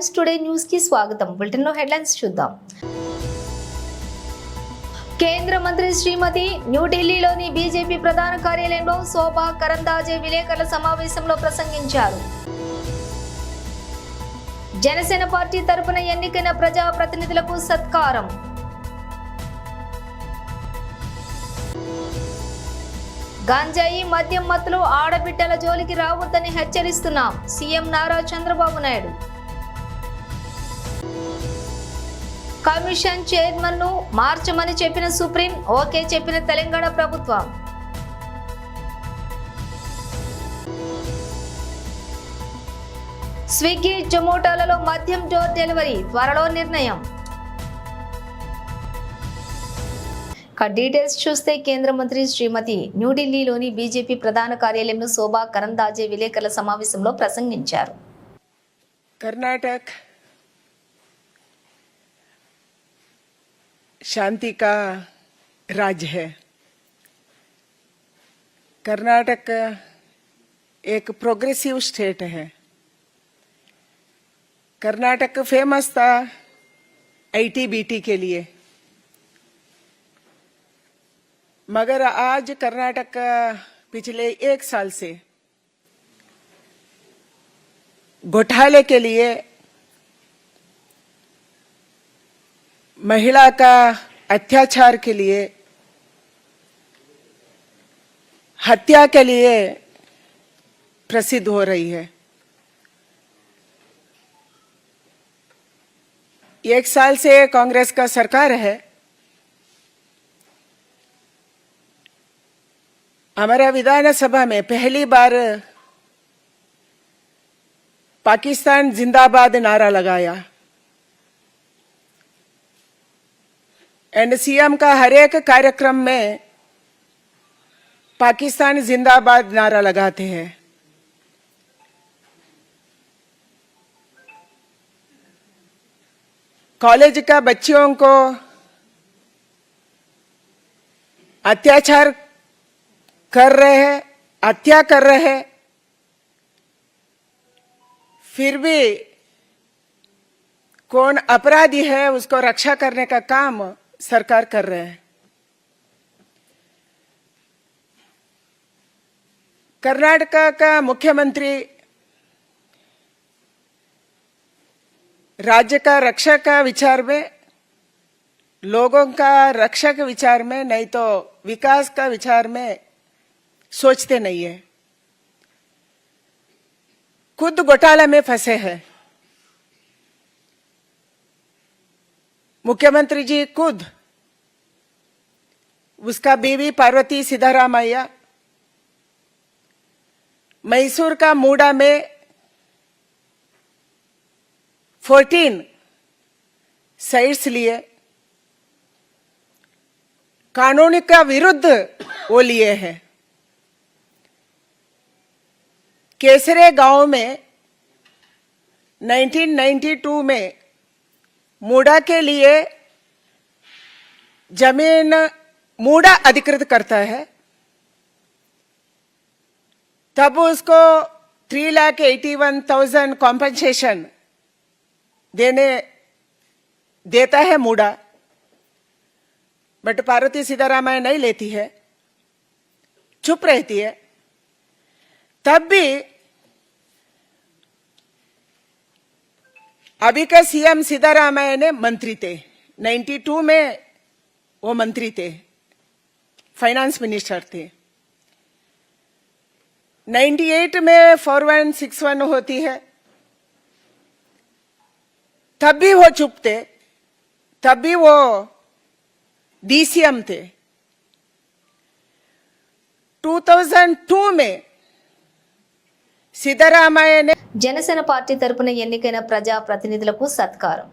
Times today news కి స్వాగతం. Bulletin లో హెడ్లైన్స్ చూద్దాం. కేంద్ర మంత్రి శ్రీమతి న్యూఢిల్లీలోని బీజేపీ ప్రధాన కార్యాలయంలో శోభా కరందాజే విలేకరుల సమావేశంలో ప్రసంగించారు. జనసేన పార్టీ తరపున ఎన్నికైన ప్రజా ప్రతినిధులకు సత్కారం. గంజాయి మద్యం మత్తులో ఆడబిడ్డల జోలికి రావద్దని హెచ్చరిస్తున్నాం. CM Nara Chandrababu Naidu. Commission chairman ను మార్చమని చెప్పిన సుప్రీం, ఓకే చెప్పిన తెలంగాణ ప్రభుత్వం. స్విగ్గీ జొమాటోలలో మద్యం డోర్ డెలివరీ త్వరలో నిర్ణయం. డీటెయిల్స్ చూస్తే కేంద్ర మంత్రి శ్రీమతి న్యూఢిల్లీలోని బీజేపీ ప్రధాన కార్యాలయంలో శోభా కరందాజే విలేకరుల సమావేశంలో ప్రసంగించారు. कर्नाटक शांति का राज्य है. कर्नाटक एक प्रोग्रेसिव स्टेट है. कर्नाटक फेमस था आईटीबीटी के लिए, मगर आज कर्नाटक पिछले 1 साल से घोटाले के लिए, महिला का अत्याचार के लिए, हत्या के लिए प्रसिद्ध हो रही है. 1 साल से कांग्रेस का सरकार है. हमारा विधानसभा में पहली बार पाकिस्तान जिंदाबाद नारा लगाया एंड सीएम का हर एक कार्यक्रम में पाकिस्तान जिंदाबाद नारा लगाते हैं. कॉलेज का बच्चियों को अत्याचार कर रहे हैं, हत्या कर रहे हैं, फिर भी कौन अपराधी है उसको रक्षा करने का काम सरकार कर रहे हैं. कर्नाटक का मुख्यमंत्री राज्य का रक्षा का विचार में, लोगों का रक्षा के विचार में, नहीं तो विकास का विचार में सोचते नहीं है. खुद घोटाला में फंसे हैं. मुख्यमंत्री जी खुद, उसका बीवी पार्वती सिद्धारामैया मैसूर का मूडा में 14 साइट्स लिए, कानून का विरुद्ध वो लिए हैं. केसरे गांव में 1992 में मूडा के लिए जमीन मूडा अधिकृत करता है, तब उसको 3,81,000 कॉम्पनसेशन देता है मूडा. बट पार्वती सीतारामैया नहीं लेती है, चुप रहती है. तब भी अभी का सीएम सिद्धारामैया ने मंत्री थे. 92 में वो मंत्री थे, फाइनेंस मिनिस्टर थे. 98 में 4161 होती है, तब भी वो चुप थे, तब भी वो डीसीएम थे. 2002 में సిద్ధరామయ్య జనసేన పార్టీ తరపున ఎన్నికైన ప్రజా ప్రతినిధులకు సత్కారం.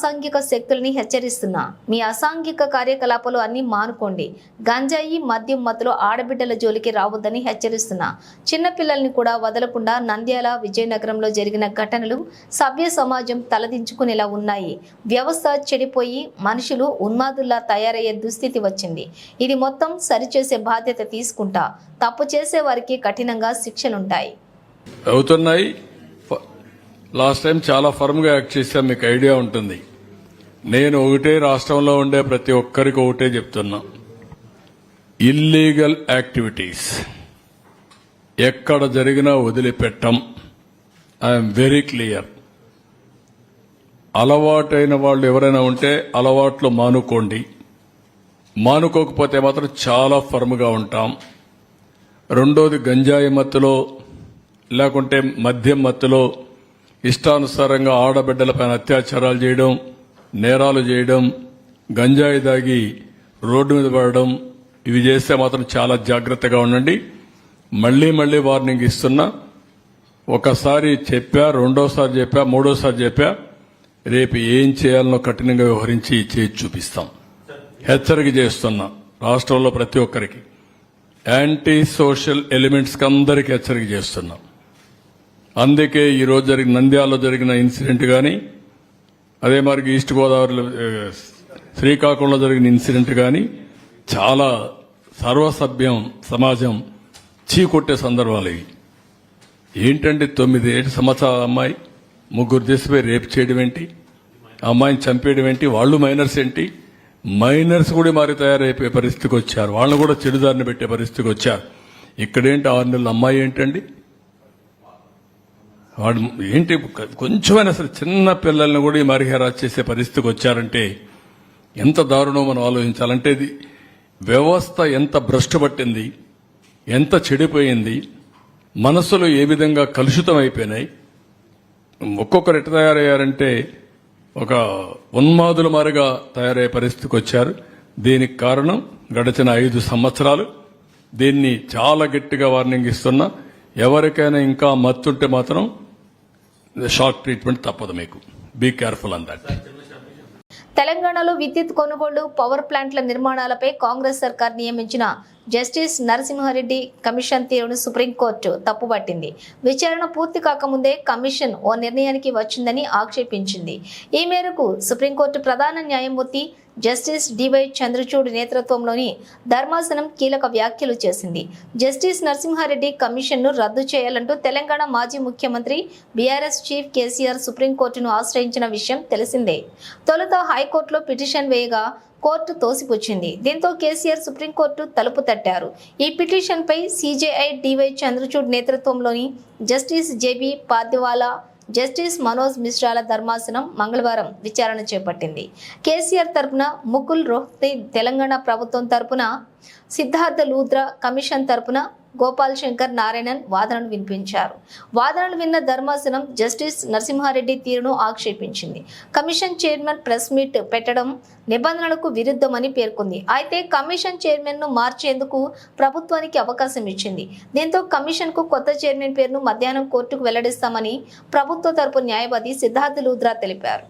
అసాంఘిక శక్తుల్ని హెచ్చరిస్తున్నా, మీ అసాంఘిక కార్యకలాపాలు అన్ని మానుకోండి. గంజాయి మద్యం మత్తులో ఆడబిడ్డల జోలికి రావద్దని హెచ్చరిస్తున్నా. చిన్నపిల్లల్ని కూడా వదలకుండా నంద్యాల, విజయనగరంలో జరిగిన ఘటనలు సభ్య సమాజం తలదించుకునేలా ఉన్నాయి. వ్యవస్థ చెడిపోయి మనుషులు ఉన్మాదుల్లా తయారయ్యే దుస్థితి వచ్చింది. ఇది మొత్తం సరిచేసే బాధ్యత తీసుకుంటా. తప్పు చేసే వారికి కఠినంగా శిక్షలుంటాయి. అవుతున్నాయి. లాస్ట్ టైం చాలా ఫర్మ్గా యాక్ట్ చేశాం, మీకు ఐడియా ఉంటుంది. నేను ఒకటే రాష్ట్రంలో ఉండే ప్రతి ఒక్కరికి ఒకటే చెప్తున్నా, ఇల్లీగల్ యాక్టివిటీస్ ఎక్కడ జరిగినా వదిలిపెట్టం. I'm very clear. అలవాటైన వాళ్ళు ఎవరైనా ఉంటే అలవాట్లు మానుకోండి. మానుకోకపోతే మాత్రం చాలా ఫర్మ్గా ఉంటాం. రెండోది, గంజాయి మత్తులో లేకుంటే మద్యం మత్తులో ఇష్టానుసారంగా ఆడబిడ్డలపైన అత్యాచారాలు చేయడం, నేరాలు చేయడం, గంజాయి దాగి రోడ్డు మీద పడడం, ఇవి చేస్తే మాత్రం చాలా జాగ్రత్తగా ఉండండి. మళ్లీ మళ్లీ వార్నింగ్ ఇస్తున్నా. ఒకసారి చెప్పా, రెండోసారి చెప్పా, మూడోసారి చెప్పా. రేపు ఏం చేయాలనో కఠినంగా వ్యవహరించి చేసి చూపిస్తాం. హెచ్చరిక చేస్తున్నా రాష్ట్రంలో ప్రతి ఒక్కరికి. యాంటీ సోషల్ ఎలిమెంట్స్ కి అందరికీ హెచ్చరిక చేస్తున్నాం. అందుకే ఈరోజు నంద్యాలలో జరిగిన ఇన్సిడెంట్ కానీ, అదే మరి ఈస్ట్ గోదావరిలో శ్రీకాకుళంలో జరిగిన ఇన్సిడెంట్ కానీ చాలా సర్వసభ్యం సమాజం చీకొట్టే సందర్భాలు ఇవి. ఏంటంటే 9 సంవత్సరాల అమ్మాయి, 3 తీసిపోయి రేపు చేయడం ఏంటి, అమ్మాయిని చంపేయడం ఏంటి, వాళ్ళు మైనర్స్ ఏంటి, మైనర్స్ కూడా మారి తయారైపోయే పరిస్థితికి వచ్చారు. వాళ్ళని కూడా చెడుదారిని పెట్టే పరిస్థితికి వచ్చారు. ఇక్కడేంటి 6 నెలల అమ్మాయి ఏంటండి, వాడు ఏంటి, కొంచెమైనా సరే చిన్న పిల్లల్ని కూడా ఈ మరి హెరాస్ చేసే పరిస్థితికి వచ్చారంటే ఎంత దారుణం మనం ఆలోచించాలంటే. ఇది వ్యవస్థ ఎంత భ్రష్టు పట్టింది, ఎంత చెడిపోయింది, మనసులు ఏ విధంగా కలుషితం అయిపోయినాయి. ఒక్కొక్కరు ఎట్లా తయారయ్యారంటే ఒక ఉన్మాదుల మారిగా తయారయ్యే పరిస్థితికి వచ్చారు. దీనికి కారణం గడిచిన 5 సంవత్సరాలు. దీన్ని చాలా గట్టిగా వార్నింగ్ ఇస్తున్నా. ఎవరికైనా ఇంకా మత్తుంటే మాత్రం షాక్ ట్రీట్మెంట్ తప్పదు. మీకు బీ కేర్ఫుల్ ఆన్ దట్. తెలంగాణలో విద్యుత్ కొనుగోళ్లు, పవర్ ప్లాంట్ల నిర్మాణాలపై కాంగ్రెస్ సర్కార్ నియమించిన జస్టిస్ నరసింహారెడ్డి కమిషన్ తీరును సుప్రీంకోర్టు తప్పుపట్టింది. విచారణ పూర్తి కాకముందే కమిషన్ ఓ నిర్ణయానికి వచ్చిందని ఆక్షేపించింది. ఈ మేరకు సుప్రీంకోర్టు ప్రధాన న్యాయమూర్తి జస్టిస్ డివై చంద్రచూడ్ నేతృత్వంలోని ధర్మాసనం కీలక వ్యాఖ్యలు చేసింది. జస్టిస్ నరసింహారెడ్డి కమిషన్ను రద్దు చేయాలంటూ తెలంగాణ మాజీ ముఖ్యమంత్రి బీఆర్ఎస్ చీఫ్ కేసీఆర్ సుప్రీంకోర్టును ఆశ్రయించిన విషయం తెలిసిందే. తొలుత హైకోర్టులో పిటిషన్ వేయగా కోర్టు తోసిపుచ్చింది. దీంతో కేసీఆర్ సుప్రీంకోర్టు తలుపు తట్టారు. ఈ పిటిషన్పై సీజేఐ డివై చంద్రచూడ్ నేతృత్వంలోని జస్టిస్ జేబీ పాద్వాలా, జస్టిస్ మనోజ్ మిశ్రాల ధర్మాసనం మంగళవారం విచారణ చేపట్టింది. కేసీఆర్ తరపున ముకుల్ రోహ్తీ, తెలంగాణ ప్రభుత్వం తరపున సిద్ధార్థ లూద్రా, కమిషన్ తరపున గోపాల్ శంకర్ నారాయణన్ వాదనలు వినిపించారు. వాదనలు విన్న ధర్మాసనం జస్టిస్ నరసింహారెడ్డి తీరును ఆక్షేపించింది. కమిషన్ చైర్మన్ ప్రెస్ మీట్ పెట్టడం నిబంధనలకు విరుద్ధమని పేర్కొంది. అయితే కమిషన్ చైర్మన్ ను మార్చేందుకు ప్రభుత్వానికి అవకాశం ఇచ్చింది. దీంతో కమిషన్ కు కొత్త చైర్మన్ పేరును మధ్యాహ్నం కోర్టుకు వెల్లడిస్తామని ప్రభుత్వ తరపు న్యాయవాది సిద్ధార్థ లూద్రా తెలిపారు.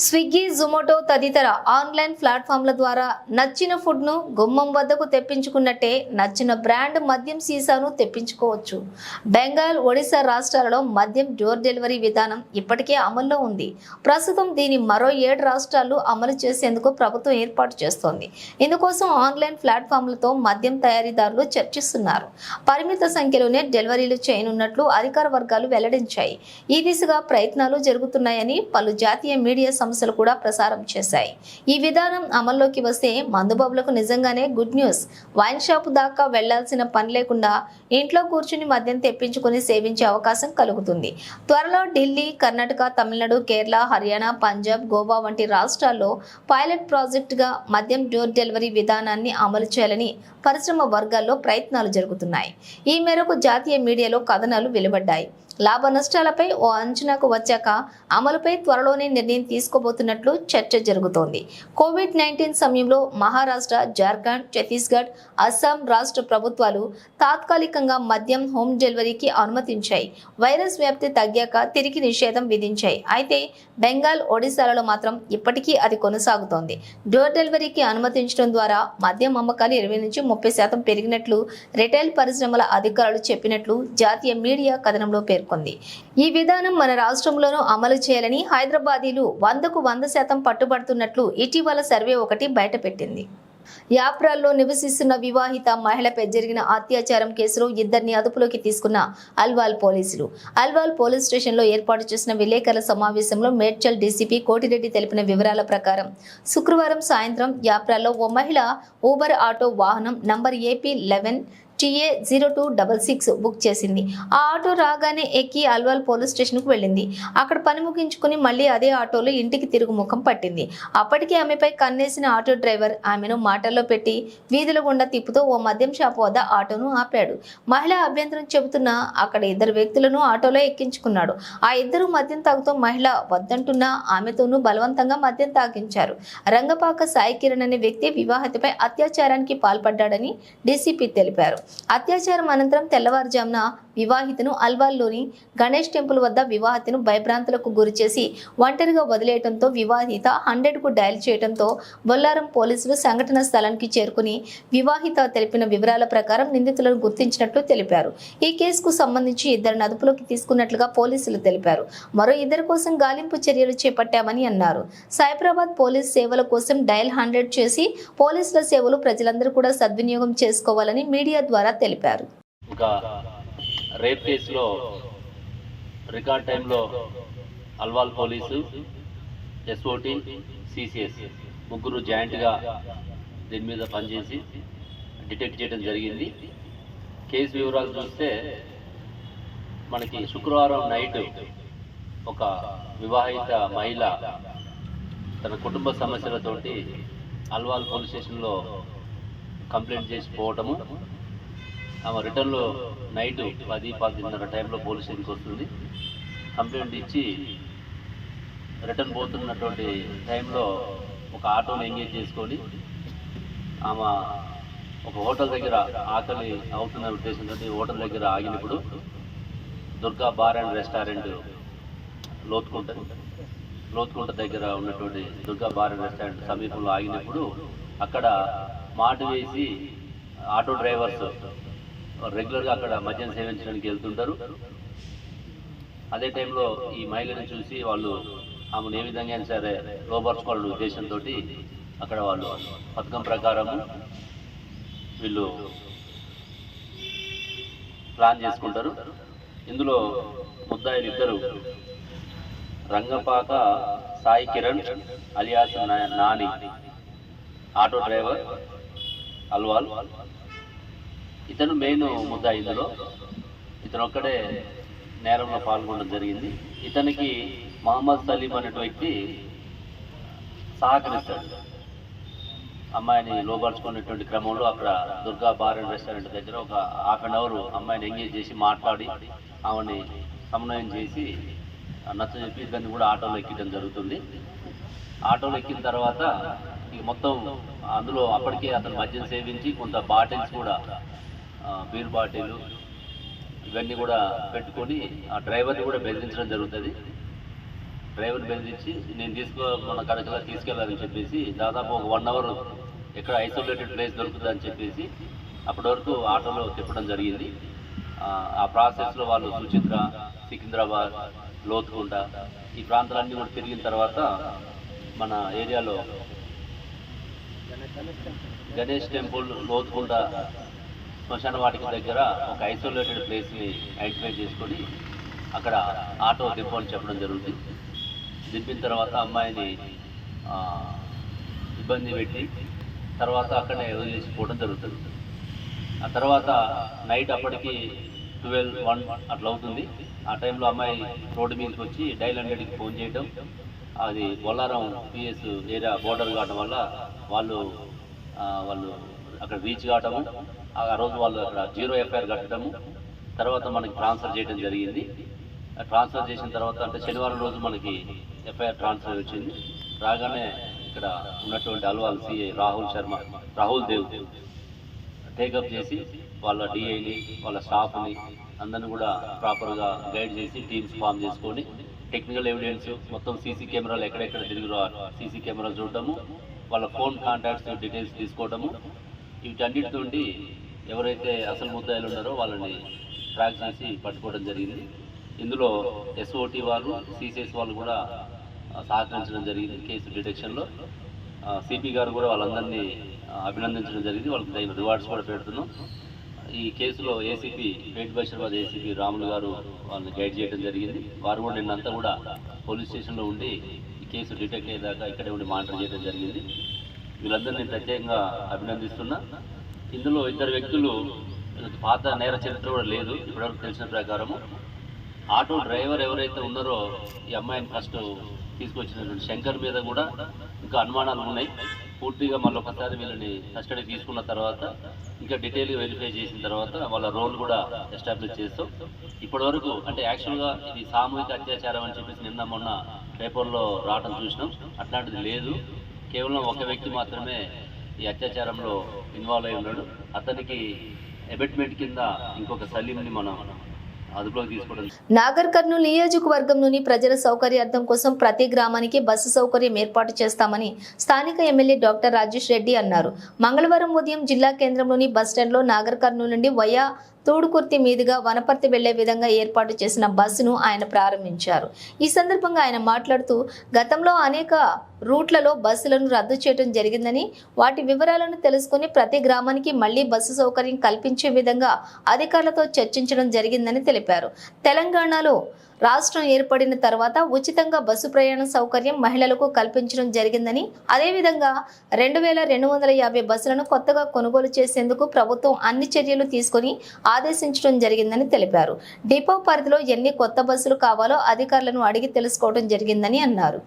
స్విగ్గీ, జొమాటో తదితర ఆన్లైన్ ప్లాట్ఫామ్ల ద్వారా నచ్చిన ఫుడ్ను గుమ్మం వద్దకు తెప్పించుకున్నట్టే నచ్చిన బ్రాండ్ మద్యం సీసాను తెప్పించుకోవచ్చు. బెంగాల్, ఒడిశా రాష్ట్రాలలో మద్యం డోర్ డెలివరీ విధానం ఇప్పటికే అమల్లో ఉంది. ప్రస్తుతం దీని మరో 7 రాష్ట్రాలు అమలు చేసేందుకు ప్రభుత్వం ఏర్పాటు చేస్తోంది. ఇందుకోసం ఆన్లైన్ ప్లాట్ఫామ్లతో మద్యం తయారీదారులు చర్చిస్తున్నారు. పరిమిత సంఖ్యలోనే డెలివరీలు చేయనున్నట్లు అధికార వర్గాలు వెల్లడించాయి. ఈ దిశగా ప్రయత్నాలు జరుగుతున్నాయని పలు జాతీయ మీడియా సంస్థలు కూడా ప్రసారం చేశాయి. ఈ విధానం అమల్లోకి వస్తే మందుబాబులకు నిజంగానే గుడ్ న్యూస్. వైన్ షాప్ దాకా వెళ్లాల్సిన పని లేకుండా ఇంట్లో కూర్చుని మద్యం తెప్పించుకుని సేవించే అవకాశం కలుగుతుంది. త్వరలో ఢిల్లీ, కర్ణాటక, తమిళనాడు, కేరళ, హర్యానా, పంజాబ్, గోవా వంటి రాష్ట్రాల్లో పైలట్ ప్రాజెక్టుగా మద్యం డోర్ డెలివరీ విధానాన్ని అమలు చేయాలని పరిశ్రమ వర్గాల్లో ప్రయత్నాలు జరుగుతున్నాయి. ఈ మేరకు జాతీయ మీడియాలో కథనాలు వెలువడ్డాయి. లాభ నష్టాలపై ఓ అంచనాకు వచ్చాక అమలుపై త్వరలోనే నిర్ణయం తీసుకో తీసుకోబోతున్నట్లు చర్చ జరుగుతోంది. కోవిడ్-19 సమయంలో మహారాష్ట్ర, జార్ఖండ్, ఛత్తీస్గఢ్, అస్సాం రాష్ట్ర ప్రభుత్వాలు తాత్కాలికంగా మద్యం హోమ్ డెలివరీకి అనుమతించాయి. వైరస్ వ్యాప్తి తగ్గాక తిరిగి నిషేధం విధించాయి. అయితే బెంగాల్, ఒడిశాలలో మాత్రం ఇప్పటికీ అది కొనసాగుతోంది. డోర్ డెలివరీకి అనుమతించడం ద్వారా మద్యం అమ్మకాలు 20-30% పెరిగినట్లు రిటైల్ పరిశ్రమల అధికారులు చెప్పినట్లు జాతీయ మీడియా కథనంలో పేర్కొంది. ఈ విధానం మన రాష్ట్రంలోనూ అమలు చేయాలని హైదరాబాదీలు 100% పట్టుబడుతున్నట్లు ఇటీవల సర్వే ఒకటి బయటపెట్టింది. యాప్రాల్లో నివసిస్తున్న వివాహిత మహిళపై జరిగిన అత్యాచారం కేసులో ఇద్దరిని అదుపులోకి తీసుకున్న అల్వాల్ పోలీసులు. అల్వాల్ పోలీస్ స్టేషన్లో ఏర్పాటు చేసిన విలేకరుల సమావేశంలో మేడ్చల్ డీసీపీ కోటిరెడ్డి తెలిపిన వివరాల ప్రకారం శుక్రవారం సాయంత్రం యాప్రాల్లో ఓ మహిళ ఊబర్ ఆటో వాహనం నంబర్ AP 11 TA0266 బుక్ చేసింది. ఆ ఆటో రాగానే ఎక్కి అల్వాల్ పోలీస్ స్టేషన్కు వెళ్ళింది. అక్కడ పని ముగించుకుని మళ్ళీ అదే ఆటోలో ఇంటికి తిరుగు ముఖం పట్టింది. అప్పటికే ఆమెపై కన్నేసిన ఆటో డ్రైవర్ ఆమెను మాటల్లో పెట్టి వీధుల గుండా తిప్పుతూ ఓ మద్యం షాపు వద్ద ఆటోను ఆపాడు. మహిళ అభ్యంతరం చెబుతున్నా అక్కడ ఇద్దరు వ్యక్తులను ఆటోలో ఎక్కించుకున్నాడు. ఆ ఇద్దరు మద్యం తాగుతూ మహిళ వద్దంటున్నా ఆమెతోనూ బలవంతంగా మద్యం తాగించారు. రంగపాక సాయి కిరణ్ అనే వ్యక్తి వివాహితపై అత్యాచారానికి పాల్పడ్డాడని డీసీపీ తెలిపారు. అత్యాచారం అనంతరం తెల్లవారుజామున వివాహితను అల్వాల్లోని గణేష్ టెంపుల్ వద్ద వివాహితను భయభ్రాంతులకు గురిచేసి ఒంటరిగా వదిలేయడంతో వివాహిత 100కు డయల్ చేయడంతో బొల్లారం పోలీసులు సంఘటన స్థలానికి చేరుకుని వివాహిత తెలిపిన వివరాల ప్రకారం నిందితులను గుర్తించినట్లు తెలిపారు. ఈ కేసుకు సంబంధించి ఇద్దరిని అదుపులోకి తీసుకున్నట్లుగా పోలీసులు తెలిపారు. మరో ఇద్దరి కోసం గాలింపు చర్యలు చేపట్టామని అన్నారు. సైబరాబాద్ పోలీస్ సేవల కోసం డయల్ 100 చేసి పోలీసుల సేవలు ప్రజలందరూ కూడా సద్వినియోగం చేసుకోవాలని మీడియా ద్వారా తెలిపారు. రేప్ కేసులో రికార్డ్ టైంలో అల్వాల్ పోలీసు, SOT, CCS ముగ్గురు జాయింట్గా దీని మీద పనిచేసి డిటెక్ట్ చేయడం జరిగింది. కేసు వివరాలు చూస్తే మనకి శుక్రవారం నైట్ ఒక వివాహిత మహిళ తన కుటుంబ సమస్యలతోటి అల్వాల్ పోలీస్ స్టేషన్లో కంప్లైంట్ చేసి పోవటము, ఆమె రిటర్న్లో నైట్ 10-10:30 టైంలో పోలీస్ స్టేషన్కి వస్తుంది. కంప్లైంట్ ఇచ్చి రిటర్న్ పోతున్నటువంటి టైంలో ఒక ఆటోని ఎంగేజ్ చేసుకొని ఆమె ఒక హోటల్ దగ్గర ఆకలి అవుతున్న ఉద్దేశంతో హోటల్ దగ్గర ఆగినప్పుడు Durga bar and restaurant Lothukunta దగ్గర ఉన్నటువంటి దుర్గా బార్ అండ్ రెస్టారెంట్ సమీపంలో ఆగినప్పుడు అక్కడ మాట వేసి ఆటో డ్రైవర్స్ రెగ్యులర్గా అక్కడ మద్యం సేవించడానికి వెళ్తుంటారు. అదే టైంలో ఈ మహిళను చూసి వాళ్ళు ఆమెను ఏ విధంగా అయినా సరే లోపరుచుకోవాలనే ఉద్దేశంతో అక్కడ వాళ్ళు పథకం ప్రకారం వీళ్ళు ప్లాన్ చేసుకుంటారు. ఇందులో ముద్దాయిలు ఇద్దరు Rangapaka Sai Kiran alias Nani, auto driver Alwal. ఇతను మెయిన్ ముద్దాయి. ఇందులో ఇతను ఒక్కడే నేరంలో పాల్గొనడం జరిగింది. ఇతనికి మహమ్మద్ సలీం అనే వ్యక్తి సహకరిస్తాడు. అమ్మాయిని లోపరుచుకునేటువంటి క్రమంలో అక్కడ దుర్గా బార్ అండ్ రెస్టారెంట్ దగ్గర ఒక ½ అన్ అవర్ అమ్మాయిని ఎంగేజ్ చేసి మాట్లాడి ఆమెని సమన్వయం చేసి నచ్చజెప్పి ఇద్దరిని కూడా ఆటోలో ఎక్కడం జరుగుతుంది. ఆటోలో ఎక్కిన తర్వాత ఇక మొత్తం అందులో అప్పటికే అతను మద్యం సేవించి కొంత బాటిల్స్ కూడా బీర్ బాటిల్ ఇవన్నీ కూడా పెట్టుకొని ఆ డ్రైవర్ని కూడా బెదిరించడం జరుగుతుంది. డ్రైవర్ని బెదిరించి నేను మన కడకలా తీసుకెళ్ళాలని చెప్పేసి దాదాపు ఒక 1 అవర్ ఎక్కడ ఐసోలేటెడ్ ప్లేస్ దొరుకుతుందని చెప్పేసి అప్పటి వరకు ఆటోలో తిప్పడం జరిగింది. ఆ ప్రాసెస్లో వాళ్ళు సుచిత్ర, సికింద్రాబాద్, లోతుకుంట ఈ ప్రాంతాలన్నీ కూడా తిరిగిన తర్వాత మన ఏరియాలో గణేష్ టెంపుల్, లోతుకుంట శ్మశాన వాటిక దగ్గర ఒక ఐసోలేటెడ్ ప్లేస్ని ఐడెంటిఫై చేసుకొని అక్కడ ఆటో దింపని చెప్పడం జరుగుతుంది. దింపిన తర్వాత అమ్మాయిని ఇబ్బంది పెట్టి తర్వాత అక్కడనే వదిలేసిపోవడం జరుగుతుంది. ఆ తర్వాత నైట్ అప్పటికి 12-1 అట్లా అవుతుంది. ఆ టైంలో అమ్మాయి రోడ్డు మీదకి వచ్చి డైల్ 100కి ఫోన్ చేయడం, అది బొల్లారం PS ఏరియా బోర్డర్ కావడం వల్ల వాళ్ళు అక్కడ రీచ్ కావటము, ఆ రోజు వాళ్ళు అక్కడ 0 FIR కట్టడము, తర్వాత మనకి ట్రాన్స్ఫర్ చేయడం జరిగింది. ట్రాన్స్ఫర్ చేసిన తర్వాత అంటే శనివారం రోజు మనకి ఎఫ్ఐఆర్ ట్రాన్స్ఫర్ వచ్చింది. రాగానే ఇక్కడ ఉన్నటువంటి అల్వాల్ సిఐ రాహుల్ దేవ్ టేకప్ చేసి వాళ్ళ డిఐని వాళ్ళ స్టాఫ్ని అందరిని కూడా ప్రాపర్గా గైడ్ చేసి టీమ్స్ ఫామ్ చేసుకొని టెక్నికల్ ఎవిడెన్స్ మొత్తం సీసీ కెమెరాలు ఎక్కడెక్కడ తిరిగిరో సీసీ కెమెరాలు చూడటము, వాళ్ళ ఫోన్ కాంటాక్ట్స్ డీటెయిల్స్ తీసుకోవటము, వీటన్నిటి నుండి ఎవరైతే అసలు ముద్దాయిలు ఉన్నారో వాళ్ళని ట్రాక్ చేసి పట్టుకోవడం జరిగింది. ఇందులో ఎస్ఓటి వాళ్ళు సిసిఎస్ వాళ్ళు కూడా సహకరించడం జరిగింది. కేసు డిటెక్షన్లో సిపి గారు కూడా వాళ్ళందరినీ అభినందించడం జరిగింది. వాళ్ళకి తగిన రివార్డ్స్ కూడా పెడుతున్నాం. ఈ కేసులో ఏసీపీ పేట్ బషీరాబాద్ ఏసీపీ రాములు గారు వాళ్ళని గైడ్ చేయడం జరిగింది. వారు కూడా నిన్నంతా కూడా పోలీస్ స్టేషన్లో ఉండి ఈ కేసు డిటెక్ట్ అయ్యేదాకా ఇక్కడే ఉండి మానిటర్ చేయడం జరిగింది. వీళ్ళందరినీ ప్రత్యేకంగా అభినందిస్తున్నా. ఇందులో ఇద్దరు వ్యక్తులు పాత నేర చరిత్ర కూడా లేదు. ఇప్పటివరకు తెలిసిన ప్రకారము ఆటో డ్రైవర్ ఎవరైతే ఉన్నారో ఈ అమ్మాయిని ఫస్ట్ తీసుకొచ్చినటువంటి శంకర్ మీద కూడా ఇంకా అనుమానాలు ఉన్నాయి. పూర్తిగా మళ్ళీ ఒకసారి వీళ్ళని కస్టడీ తీసుకున్న తర్వాత ఇంకా డీటెయిల్గా వెరిఫై చేసిన తర్వాత వాళ్ళ రోల్ కూడా ఎస్టాబ్లిష్ చేస్తాం. ఇప్పటివరకు అంటే యాక్చువల్గా ఇది సామూహిక అత్యాచారం అని చెప్పేసి నిన్న మొన్న పేపర్లో రావడం చూసినాం. అట్లాంటిది లేదు. కేవలం ఒక వ్యక్తి మాత్రమే ఈ అత్యాచారంలో ఇన్వాల్వ్ అయి ఉన్నాడు. అతనికి అబెట్మెంట్ కింద ఇంకొక సలీంని మనం అదుపులోకి తీసుకోవడం. నాగర్ కర్నూలు నియోజకవర్గంలోని ప్రజల సౌకర్యార్థం కోసం ప్రతి గ్రామానికి బస్సు సౌకర్యం ఏర్పాటు చేస్తామని స్థానిక ఎమ్మెల్యే డాక్టర్ రాజేష్ రెడ్డి అన్నారు. మంగళవారం ఉదయం జిల్లా కేంద్రంలోని బస్టాండ్లో నాగర్ కర్నూలు నుండి వయా తూడుకుర్తి మీదుగా వనపర్తి వెళ్లే విధంగా ఏర్పాటు చేసిన బస్సును ఆయన ప్రారంభించారు. ఈ సందర్భంగా ఆయన మాట్లాడుతూ గతంలో అనేక రూట్లలో బస్సులను రద్దు చేయడం జరిగిందని, వాటి వివరాలను తెలుసుకుని ప్రతి గ్రామానికి మళ్లీ బస్సు సౌకర్యం కల్పించే విధంగా అధికారులతో చర్చించడం జరిగిందని తెలిపారు. తెలంగాణలో రాష్ట్రం ఏర్పడిన తర్వాత ఉచితంగా బస్సు ప్రయాణ సౌకర్యం మహిళలకు కల్పించడం జరిగిందని, అదేవిధంగా 2250 బస్సులను కొత్తగా కొనుగోలు చేసేందుకు ప్రభుత్వం అన్ని చర్యలు తీసుకుని ఆదేశించడం జరిగిందని తెలిపారు. డిపో పరిధిలో ఎన్ని కొత్త బస్సులు కావాలో అధికారులను అడిగి తెలుసుకోవడం జరిగిందని అన్నారు.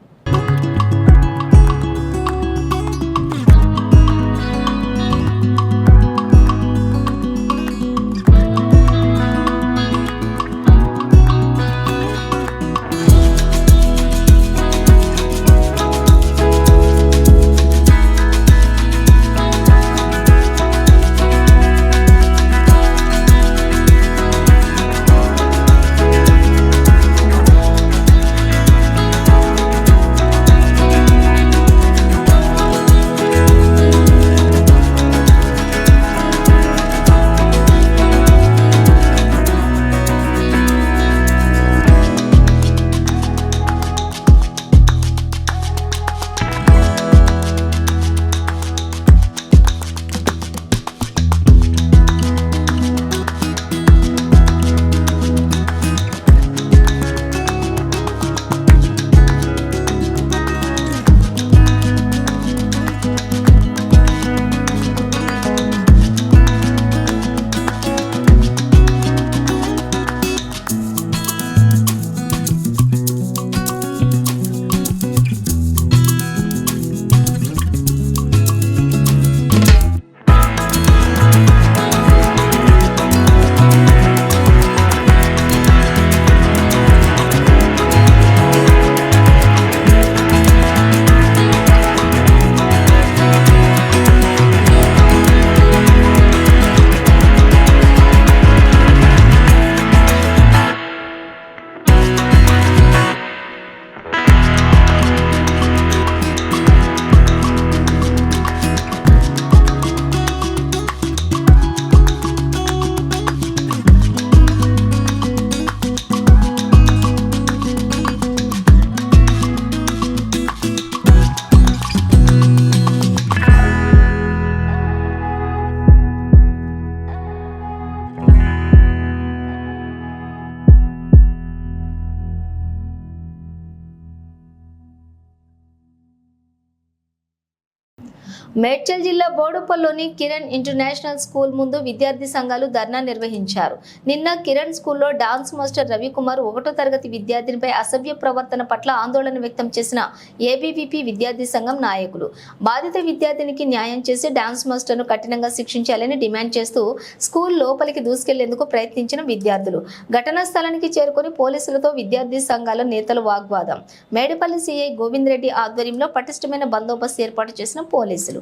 మేడ్చల్ జిల్లా బోడుపల్లిలోని కిరణ్ ఇంటర్నేషనల్ స్కూల్ ముందు విద్యార్థి సంఘాలు ధర్నా నిర్వహించారు. నిన్న కిరణ్ స్కూల్లో డాన్స్ మాస్టర్ రవికుమార్ 1వ తరగతి విద్యార్థినిపై అసభ్య ప్రవర్తన పట్ల ఆందోళన వ్యక్తం చేసిన ఏబీవీపీ విద్యార్థి సంఘం నాయకులు బాధిత విద్యార్థినికి న్యాయం చేసి డాన్స్ మాస్టర్ను కఠినంగా శిక్షించాలని డిమాండ్ చేస్తూ స్కూల్ లోపలికి దూసుకెళ్లేందుకు ప్రయత్నించిన విద్యార్థులు ఘటనా స్థలానికి చేరుకుని పోలీసులతో విద్యార్థి సంఘాల నేతలు వాగ్వాదం. మేడిపల్లి సీఐ గోవింద్ రెడ్డి ఆధ్వర్యంలో పటిష్టమైన బందోబస్తు ఏర్పాటు చేసిన పోలీసులు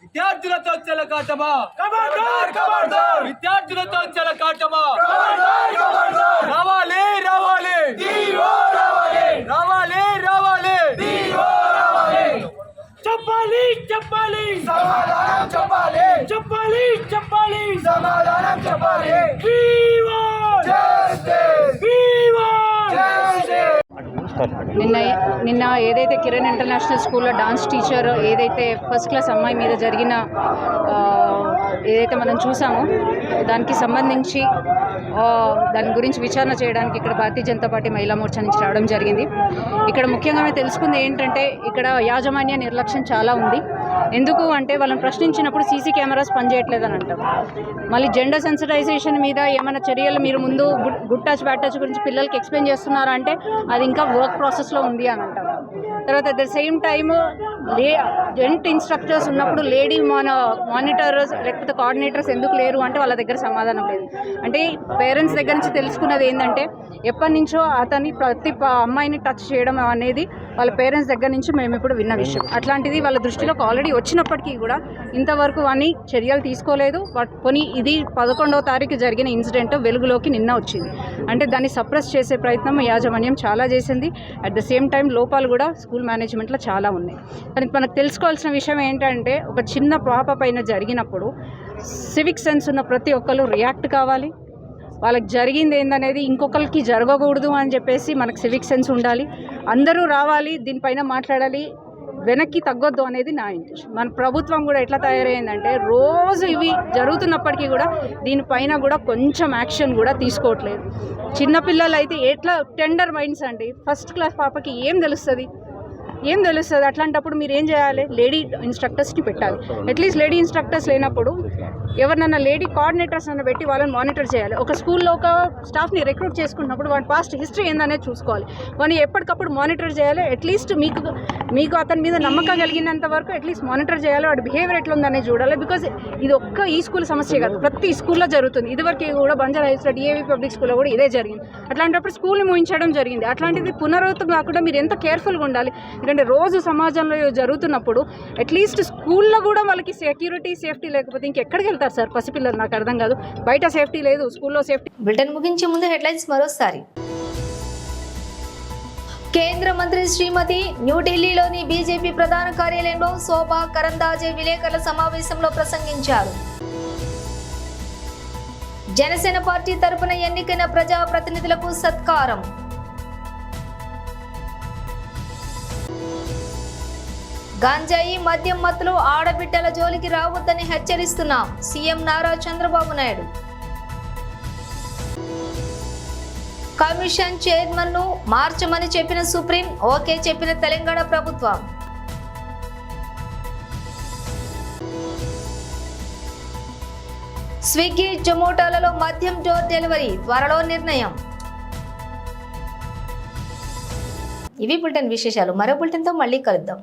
విద్యార్థులతో చెలకాటమా ఖబర్దార్ ఖబర్దార్ విద్యార్థులతో చెలకాటమా ఖబర్దార్ ఖబర్దార్ రావాలి రావాలి దీవో రావాలి రావాలి రావాలి దీవో రావాలి చెప్పాలి చెప్పాలి సమాధానం చెప్పాలి చెప్పాలి చెప్పాలి సమాధానం చెప్పాలి దీవో జస్టిస్ దీవో జస్టిస్. నిన్న ఏదైతే కిరణ్ ఇంటర్నేషనల్ స్కూల్లో డాన్స్ టీచర్ ఏదైతే ఫస్ట్ క్లాస్ అమ్మాయి మీద జరిగిన ఏదైతే మనం చూసామో దానికి సంబంధించి దాని గురించి విచారణ చేయడానికి ఇక్కడ భారతీయ జనతా పార్టీ మహిళా మోర్చా నుంచి రావడం జరిగింది. ఇక్కడ ముఖ్యంగా మేము తెలుసుకుంది ఏంటంటే ఇక్కడ యాజమాన్య నిర్లక్ష్యం చాలా ఉంది. ఎందుకు అంటే వాళ్ళని ప్రశ్నించినప్పుడు సీసీ కెమెరాస్ పనిచేయట్లేదని అంటారు. మళ్ళీ జెండర్ సెన్సిటైజేషన్ మీద ఏమైనా చర్యలు మీరు ముందు గుడ్ టచ్ బ్యాడ్ టచ్ గురించి పిల్లలకి ఎక్స్ప్లెయిన్ చేస్తున్నారా అంటే అది ఇంకా వర్క్ ప్రాసెస్లో ఉంది అని అంటారు. తర్వాత at the same time gent instructors ఉన్నప్పుడు లేడీ మానిటర్స్ లేకపోతే కోఆర్డినేటర్స్ ఎందుకు లేరు అంటే వాళ్ళ దగ్గర సమాధానం లేదు. అంటే పేరెంట్స్ దగ్గర నుంచి తెలుసుకున్నది ఏంటంటే ఎప్పటి నుంచో అతన్ని ప్రతి అమ్మాయిని టచ్ చేయడం అనేది వాళ్ళ పేరెంట్స్ దగ్గర నుంచి మేము ఇప్పుడు విన్న విషయం. అట్లాంటిది వాళ్ళ దృష్టిలోకి ఆల్రెడీ వచ్చినప్పటికీ కూడా ఇంతవరకు అని చర్యలు తీసుకోలేదు. పోనీ ఇది 11వ తారీఖు జరిగిన ఇన్సిడెంట్ వెలుగులోకి నిన్న వచ్చింది. అంటే దాన్ని సప్రెస్ చేసే ప్రయత్నం యాజమాన్యం చాలా చేసింది. అట్ ద సేమ్ టైం లోపాలు కూడా స్కూల్ మేనేజ్మెంట్లో చాలా ఉన్నాయి. కానీ మనకు తెలుసుకోవాల్సిన విషయం ఏంటంటే ఒక చిన్న పాప పైన జరిగినప్పుడు సివిక్ సెన్స్ ఉన్న ప్రతి ఒక్కరు రియాక్ట్ కావాలి. వాళ్ళకి జరిగింది ఏందనేది ఇంకొకరికి జరగకూడదు అని చెప్పేసి మనకు సివిక్ సెన్స్ ఉండాలి. అందరూ రావాలి, దీనిపైన మాట్లాడాలి, వెనక్కి తగ్గొద్దు అనేది నా ఇంటెన్షన్. మన ప్రభుత్వం కూడా ఎట్లా తయారైందంటే రోజు ఇవి జరుగుతున్నప్పటికీ కూడా దీనిపైన కూడా కొంచెం యాక్షన్ కూడా తీసుకోవట్లేదు. చిన్నపిల్లలు అయితే ఎట్లా టెండర్ మైండ్స్ అండి. ఫస్ట్ క్లాస్ పాపకి ఏం తెలుస్తుంది? అట్లాంటప్పుడు మీరు ఏం చేయాలి? లేడీ ఇన్స్ట్రక్టర్స్ని పెట్టాలి. అట్లీస్ట్ లేడీ ఇన్స్ట్రక్టర్స్ లేనప్పుడు ఎవరినన్నా లేడీ కోఆర్డినేటర్స్ అన్న పెట్టి వాళ్ళని మానిటర్ చేయాలి. ఒక స్కూల్లో ఒక స్టాఫ్ని రిక్రూట్ చేసుకున్నప్పుడు వాడి పాస్ట్ హిస్టరీ ఏందనేది చూసుకోవాలి. వాడిని ఎప్పటికప్పుడు మానిటర్ చేయాలి. అట్లీస్ట్ మీకు అతని మీద నమ్మకం కలిగినంత వరకు అట్లీస్ట్ మానిటర్ చేయాలి. వాడి బిహేవియర్ ఎట్లా ఉందనేది చూడాలి. బికాజ్ ఇది ఒక్క ఈ స్కూల్ సమస్య కాదు, ప్రతి స్కూల్లో జరుగుతుంది. ఇదివరకు కూడా బంజారా హిల్స్లో డిఏవి పబ్లిక్ స్కూల్లో కూడా ఇదే జరిగింది. అట్లాంటప్పుడు స్కూల్ని మూయించడం జరిగింది. అట్లాంటిది పునరావృతం కాకుండా మీరు ఎంత కేర్ఫుల్గా ఉండాలి. ఎందుకంటే రోజు సమాజంలో జరుగుతున్నప్పుడు అట్లీస్ట్ స్కూల్లో కూడా వాళ్ళకి సెక్యూరిటీ సేఫ్టీ లేకపోతే ఇంకెక్కడికి వెళ్తారు సార్ పసిపిల్లలు? నాకు అర్థం కాదు. బయట సేఫ్టీ లేదు, స్కూల్లో సేఫ్టీ. బులెటిన్ ముగించే ముందు హెడ్లైన్స్ మరోసారి. కేంద్ర మంత్రి శ్రీమతి న్యూఢిల్లీలోని బీజేపీ ప్రధాన కార్యాలయంలో శోభా కరందాజే విలేకరుల సమావేశంలో ప్రసంగించారు. జనసేన పార్టీ తరపున ఎన్నికైన ప్రజా ప్రతినిధులకు సత్కారం. గంజాయి మద్యం మత్తులో ఆడబిడ్డల జోలికి రావద్దని హెచ్చరిస్తున్నాం CM Nara Chandrababu Naidu. Commission chairman ను మార్చమని చెప్పిన సుప్రీం, ఓకే చెప్పిన తెలంగాణ ప్రభుత్వం. స్విగ్గీ జొమాటోలలో మద్యం డోర్ డెలివరీ త్వరలో నిర్ణయం. ఇవి బులెటిన్ విశేషాలు. మరో బులెటిన్తో మళ్ళీ కలుద్దాం.